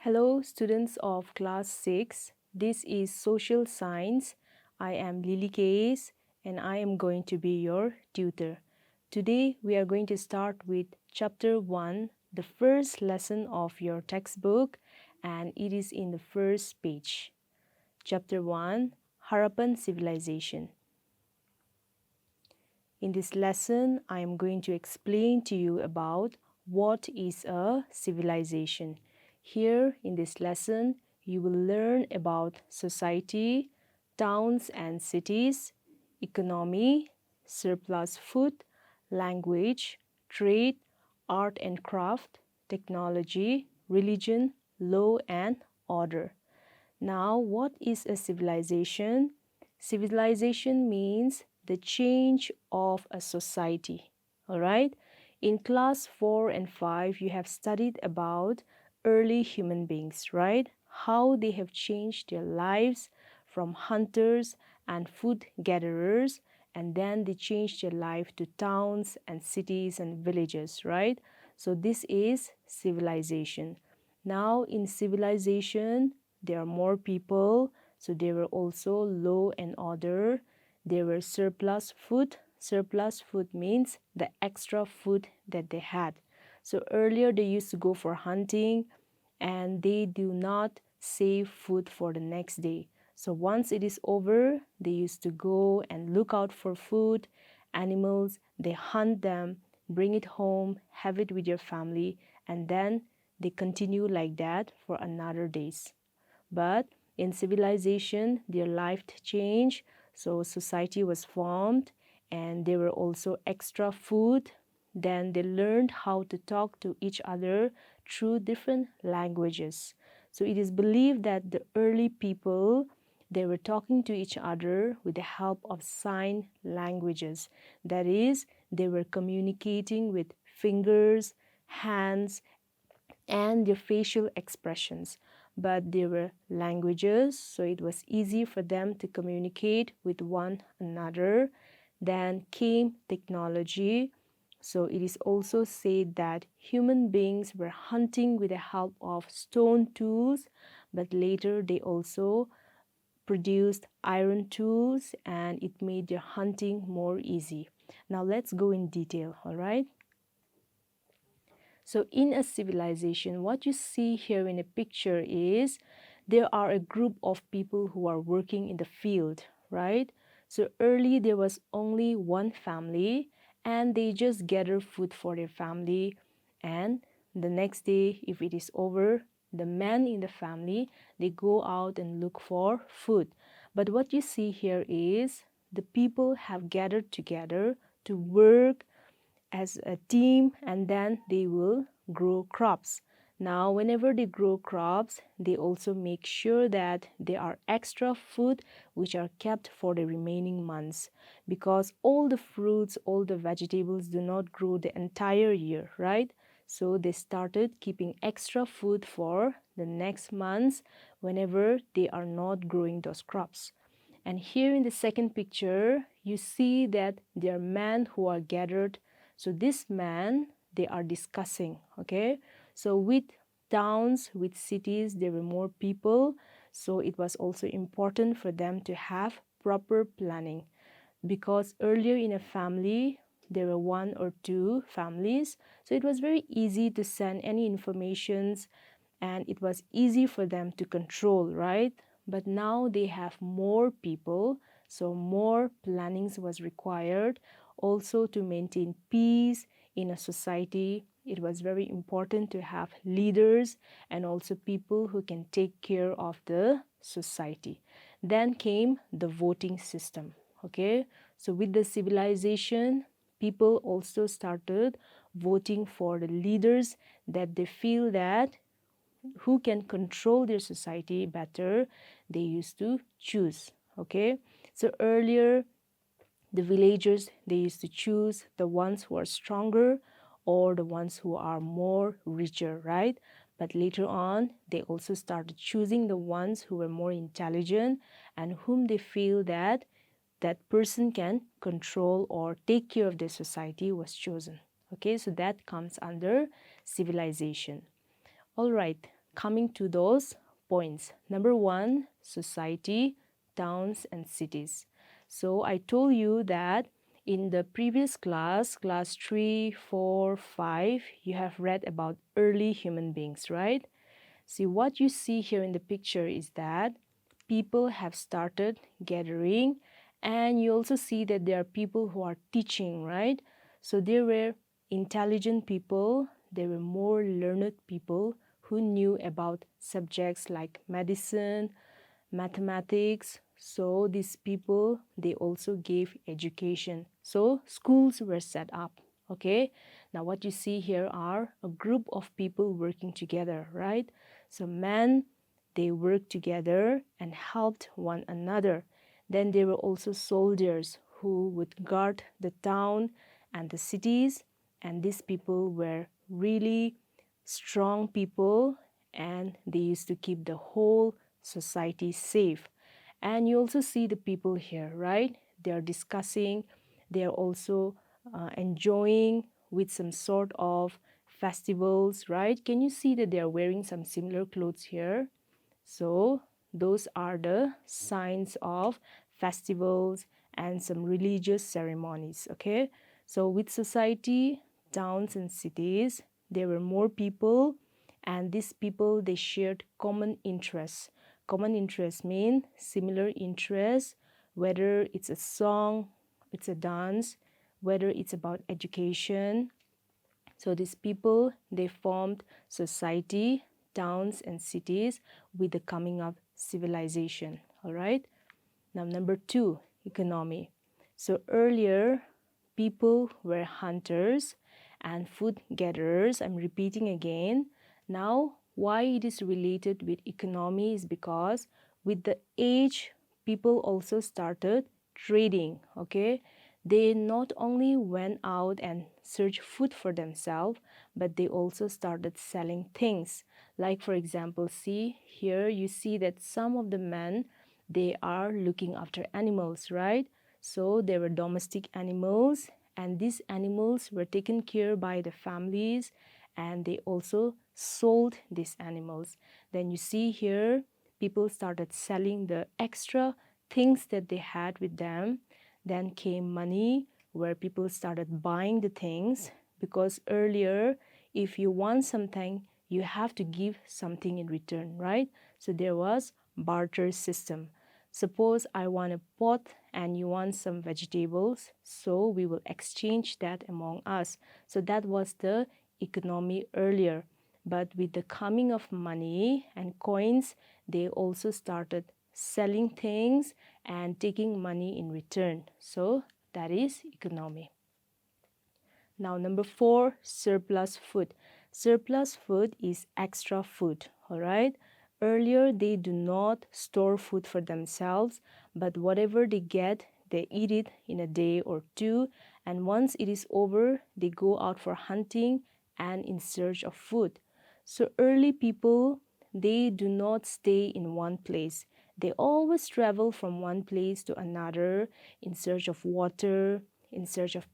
Hello students of class 6. This is social science. I am Lily Case and I am going to be your tutor. Today we are going to start with chapter 1, the first lesson of your textbook, and it is in the first page. Chapter 1, Harappan Civilization. In this lesson, I am going to explain to you about what is a civilization. Here in this lesson, you will learn about society, towns and cities, economy, surplus food, language, trade, art and craft, technology, religion, law and order. Now, what is a civilization? Civilization means the change of a society. All right? In class 4 and 5, you have studied about early human beings, right? How they have changed their lives from hunters and food gatherers, and then they changed their life to towns and cities and villages, right? So this is civilization. Now in civilization, there are more people, so there were also law and order. There were surplus food. Surplus food means the extra food that they had. So earlier they used to go for hunting and they do not save food for the next day. So once it is over, they used to go and look out for food, animals, they hunt them, bring it home, have it with your family, and then they continue like that for another days. But in civilization, their life changed, so society was formed and there were also extra food. Then they learned how to talk to each other through different languages. So it is believed that the early people, they were talking to each other with the help of sign languages. That is, they were communicating with fingers, hands, and their facial expressions. But there were languages, so it was easy for them to communicate with one another. Then came technology. So it is also said that human beings were hunting with the help of stone tools, but later they also produced iron tools and it made their hunting more easy. Now let's go in detail, all right? So in a civilization, what you see here in a picture is there are a group of people who are working in the field, right? So early there was only one family and they just gather food for their family, and the next day if it is over, the men in the family, they go out and look for food. But what you see here is the people have gathered together to work as a team and then they will grow crops. Now whenever they grow crops, they also make sure that there are extra food which are kept for the remaining months, because all the fruits, all the vegetables do not grow the entire year, right? So they started keeping extra food for the next months whenever they are not growing those crops. And here in the second picture, you see that there are men who are gathered. So this man, they are discussing, okay? So with towns, with cities, there were more people. So it was also important for them to have proper planning, because earlier in a family, there were one or two families. So it was very easy to send any informations and it was easy for them to control, right? But now they have more people, so more plannings was required. Also to maintain peace in a society, it was very important to have leaders and also people who can take care of the society. Then came the voting system, okay? So with the civilization, people also started voting for the leaders that they feel that who can control their society better, they used to choose, okay? So earlier, the villagers, they used to choose the ones who are stronger or the ones who are more richer, right? But later on, they also started choosing the ones who were more intelligent and whom they feel that that person can control or take care of their society was chosen. Okay, so that comes under civilization. All right, coming to those points. Number 1, society, towns and cities. So I told you that in the previous class 3, 4, 5, you have read about early human beings, right? See, what you see here in the picture is that people have started gathering, and you also see that there are people who are teaching, right? So there were intelligent people, there were more learned people who knew about subjects like medicine, mathematics. So these people, they also gave education. So schools were set up, okay? Now what you see here are a group of people working together, right? So men, they worked together and helped one another. Then there were also soldiers who would guard the town and the cities, and these people were really strong people, and they used to keep the whole society safe. And you also see the people here, right? They are discussing, they are also enjoying with some sort of festivals, right? Can you see that they are wearing some similar clothes here? So those are the signs of festivals and some religious ceremonies, okay? So with society, towns and cities, there were more people, and these people, they shared common interests. Common interests mean similar interests, whether it's a song, it's a dance, whether it's about education. So these people, they formed society, towns and cities with the coming of civilization, all right? Now number 2, economy. So earlier, people were hunters and food gatherers. I'm repeating again. Now, why it is related with economy is because with the age, people also started trading, okay? They not only went out and searched food for themselves, but they also started selling things. Like for example, see here you see that some of the men, they are looking after animals, right? So they were domestic animals, and these animals were taken care by the families, and they also sold these animals. Then you see here people started selling the extra things that they had with them. Then came money, where people started buying the things, because earlier if you want something, you have to give something in return, right? So there was barter system. Suppose I want a pot and you want some vegetables, so we will exchange that among us. So that was the economy earlier. But with the coming of money and coins, they also started selling things and taking money in return. So that is economy. Now number 4, surplus food. Surplus food is extra food, all right? Earlier, they do not store food for themselves, but whatever they get, they eat it in a day or two, and once it is over, they go out for hunting and in search of food. So early people, they do not stay in one place. They always travel from one place to another in search of water, in search of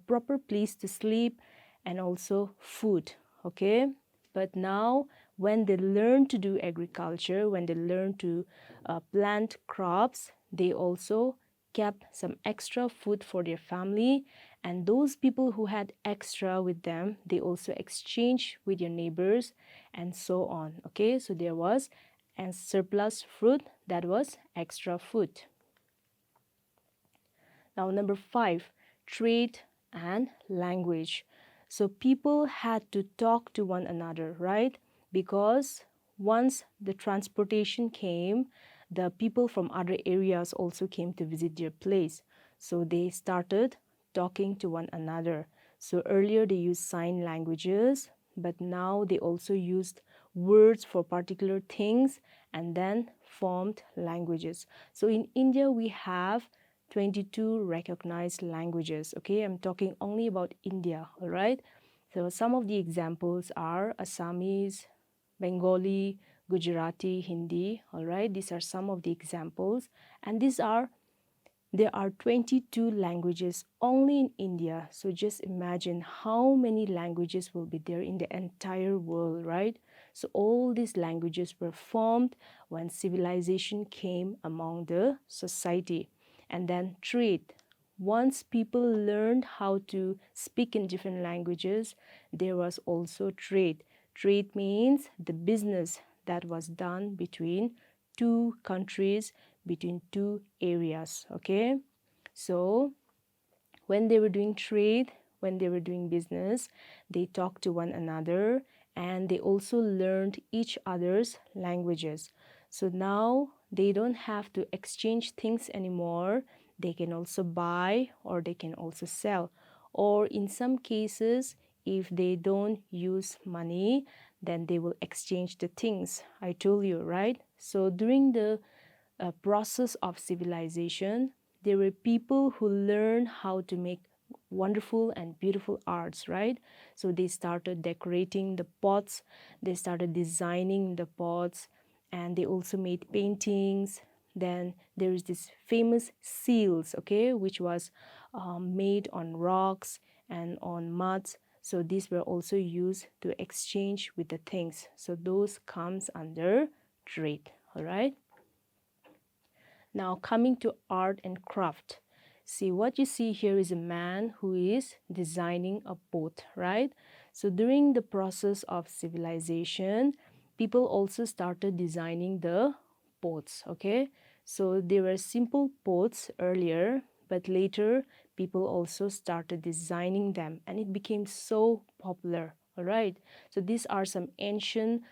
proper place to sleep, and also food, okay? But now, when they learn to do agriculture, when they learn to plant crops, they also kept some extra food for their family, and those people who had extra with them, they also exchanged with their neighbors and so on, okay? So there was a surplus food, that was extra food. Now number 5, trade and language. So people had to talk to one another, right? Because once the transportation came, the people from other areas also came to visit their place. So they started talking to one another. So earlier they used sign languages, but now they also used words for particular things and then formed languages. So in India we have 22 recognized languages, okay? I'm talking only about India, all right? So some of the examples are Assamese, Bengali, Gujarati, Hindi, all right? These are some of the examples, and there are 22 languages only in India. So just imagine how many languages will be there in the entire world, right? So all these languages were formed when civilization came among the society. And then trade. Once people learned how to speak in different languages, there was also trade. Trade means the business that was done between two countries, between two areas. Okay, so when they were doing trade, when they were doing business, they talked to one another and they also learned each other's languages. So now they don't have to exchange things anymore. They can also buy or they can also sell. Or in some cases, if they don't use money, then they will exchange the things. I told you, right? So during the process of civilization, there were people who learned how to make wonderful and beautiful arts, right? So they started decorating the pots, they started designing the pots, and they also made paintings. Then there is this famous seals, okay, which was made on rocks and on muds. So these were also used to exchange with the things. So those comes under trade, all right? Now coming to art and craft. See, what you see here is a man who is designing a boat, right? So during the process of civilization, people also started designing the boats, okay? So there were simple boats earlier, but later people also started designing them and it became so popular, all right? So these are some ancient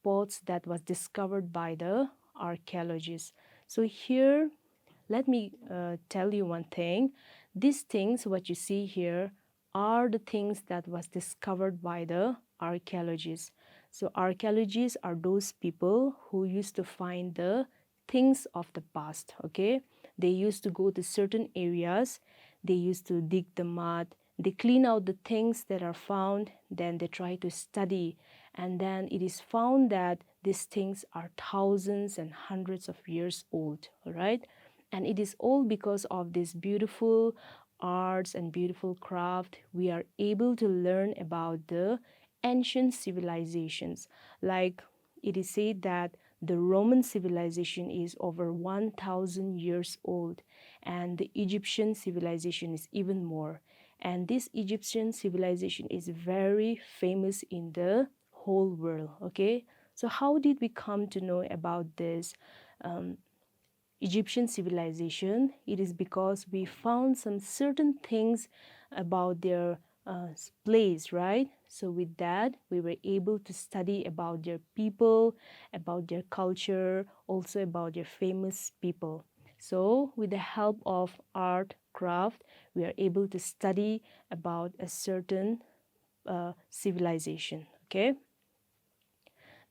boats that was discovered by the archaeologists. So here, let me tell you one thing. These things, what you see here, are the things that was discovered by the archaeologists. So archaeologists are those people who used to find the things of the past, okay? They used to go to certain areas, they used to dig the mud, they clean out the things that are found, then they try to study, and then it is found that these things are thousands and hundreds of years old, all right? And it is all because of this beautiful arts and beautiful craft we are able to learn about the ancient civilizations. Like it is said that the Roman civilization is over 1000 years old and the Egyptian civilization is even more. And this Egyptian civilization is very famous in the whole world, okay? So how did we come to know about this Egyptian civilization? It is because we found some certain things about their place, right? So with that, we were able to study about their people, about their culture, also about their famous people. So with the help of art, craft, we are able to study about a certain civilization, okay?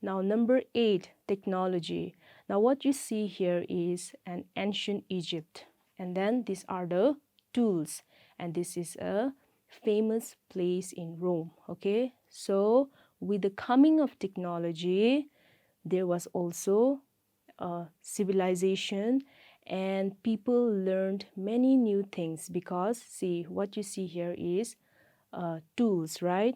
Now, number 8, technology. Now, what you see here is an ancient Egypt. And then these are the tools. And this is a famous place in Rome, okay? So, with the coming of technology, there was also civilization and people learned many new things because, see, what you see here is tools, right?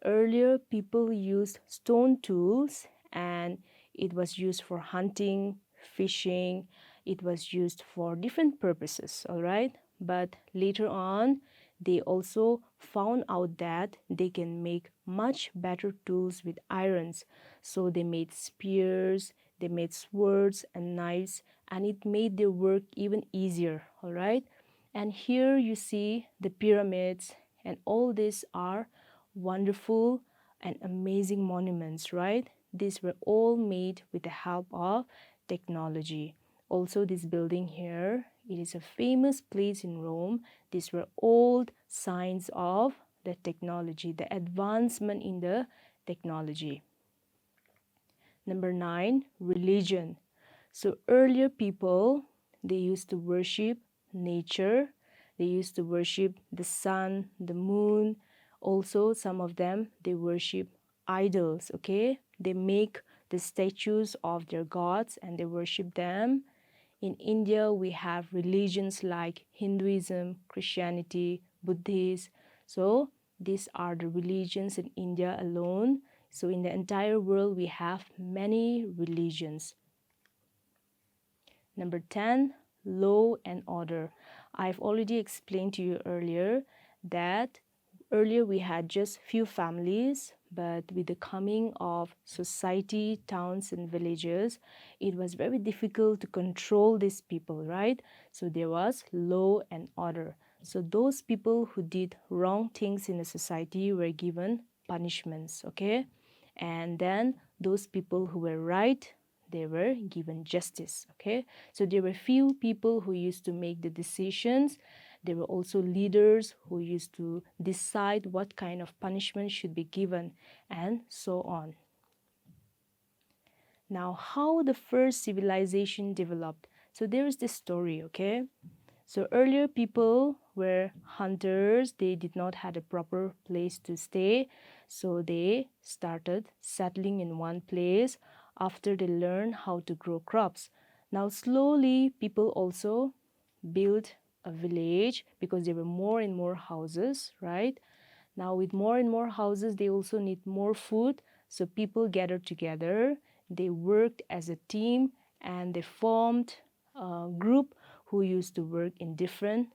Earlier, people used stone tools and it was used for hunting, fishing, it was used for different purposes, all right? But later on, they also found out that they can make much better tools with irons. So they made spears, they made swords and knives, and it made their work even easier, all right? And here you see the pyramids, and all these are wonderful and amazing monuments, right? These were all made with the help of technology. Also, this building here, it is a famous place in Rome. These were all signs of the technology, the advancement in the technology. Number 9, religion. So earlier people, they used to worship nature. They used to worship the sun, the moon. Also, some of them, they worship idols, okay? They make the statues of their gods and they worship them. In India, we have religions like Hinduism, Christianity, Buddhism. So these are the religions in India alone. So in the entire world, we have many religions. Number 10, law and order. I've already explained to you earlier that earlier we had just few families, but with the coming of society, towns and villages, it was very difficult to control these people, right? So there was law and order. So those people who did wrong things in the society were given punishments, okay? And then those people who were right, they were given justice, okay? So there were few people who used to make the decisions. There were also leaders who used to decide what kind of punishment should be given, and so on. Now, how the first civilization developed. So there is this story, okay? So earlier people were hunters. They did not have a proper place to stay. So they started settling in one place after they learned how to grow crops. Now slowly people also built a village because there were more and more houses, right? Now with more and more houses, they also need more food. So people gathered together, they worked as a team, and they formed a group who used to work in different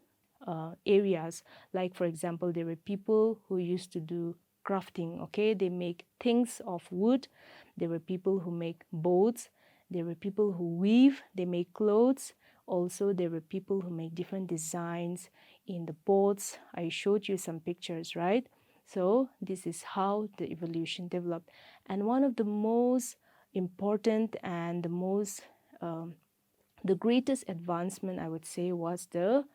areas. Like for example, there were people who used to do crafting, okay? They make things of wood. There were people who make boats. There were people who weave, they make clothes. Also, there were people who make different designs in the pots. I showed you some pictures, right? So this is how the evolution developed. And one of the most important and the greatest advancement, I would say, was the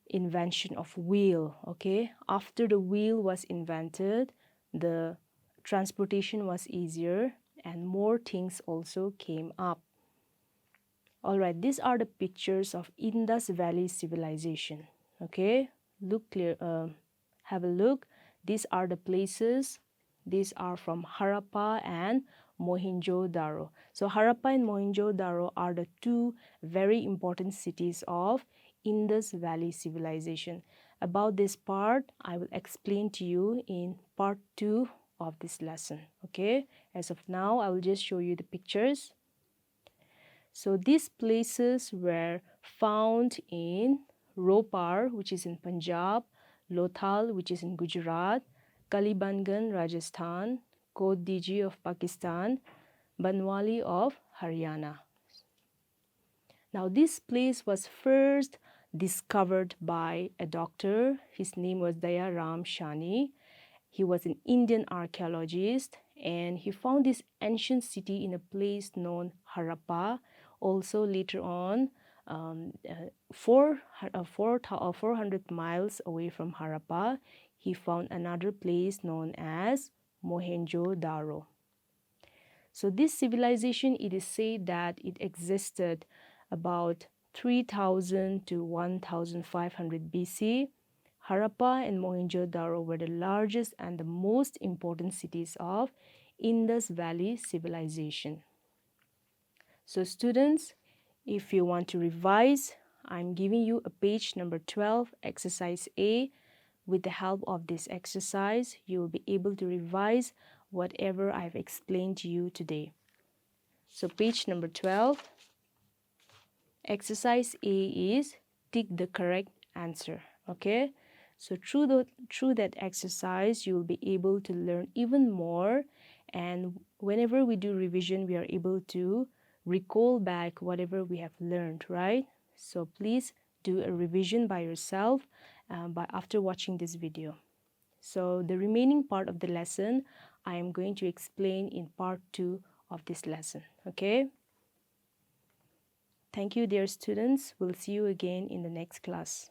invention of wheel, okay? After the wheel was invented, the transportation was easier and more things also came up. All right, these are the pictures of Indus Valley civilization, okay? Look clear, have a look. These are the places. These are from Harappa and Mohenjo-Daro. So Harappa and Mohenjo-Daro are the two very important cities of Indus Valley civilization. About this part, I will explain to you in part 2 of this lesson, okay? As of now, I will just show you the pictures. So these places were found in Ropar, which is in Punjab, Lothal, which is in Gujarat, Kalibangan, Rajasthan, Kodiji of Pakistan, Banwali of Haryana. Now this place was first discovered by a doctor. His name was Daya Ram Shani. He was an Indian archaeologist, and he found this ancient city in a place known Harappa. Also later on, 400 miles away from Harappa, he found another place known as Mohenjo-Daro. So this civilization, it is said that it existed about 3000 to 1500 BC. Harappa and Mohenjo-Daro were the largest and the most important cities of Indus Valley civilization. So students, if you want to revise, I'm giving you a page number 12, exercise A. With the help of this exercise, you will be able to revise whatever I've explained to you today. So page number 12, exercise A is tick the correct answer, okay? So through that exercise, you will be able to learn even more, and whenever we do revision, we are able to recall back whatever we have learned, right? So please do a revision by yourself after watching this video. So the remaining part of the lesson, I am going to explain in part 2 of this lesson, okay? Thank you, dear students. We'll see you again in the next class.